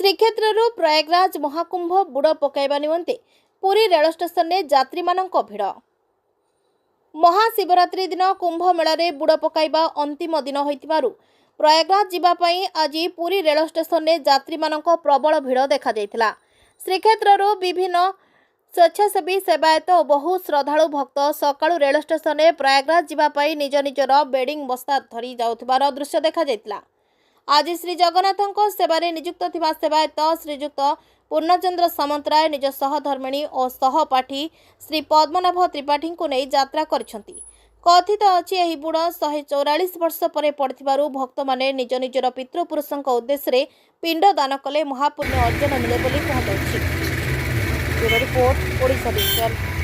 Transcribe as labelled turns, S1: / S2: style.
S1: श्रीक्षेत्रु प्रयागराज महाकुंभ बुड़ पकाइबा निमंते Puri rail station में यात्री मानक भिड़। महाशिवरात्रि दिन कुंभ मेला बुड़ पकाइबा अंतिम दिन होइतिबारु प्रयागराज जीवापाई आज पुरी रेल स्टेशन में यात्री मानक प्रबल भिड़ देखा जायतिला। श्रीक्षेत्रु विभिन्न स्वेच्छासेवी सेवायत और बहु श्रद्धालु भक्त सकाळु रेल स्टेशन में प्रयागराज जीवापाई निज निजर बेडिंग बस्ता धरी जाउथिबार दृश्य देखा जायतिला। आज श्री जगन्नाथ सेवारे नियुक्त थिबा सेवायत श्रीयुक्त पूर्णचंद्र सामंतराय निज सहधर्मिणी और सहपाठी श्री पद्मनाभ त्रिपाठी को नहीं यात्रा करिसेंती। कथित अछि एही बुड़ 144 वर्ष पर पड़थिबारु भक्त माने निज निजर पितृपुरुषक उद्देश्य पिंड दान कले महापुण्य अर्जन मिले बोली कहा जायछि। Report Odisha digital.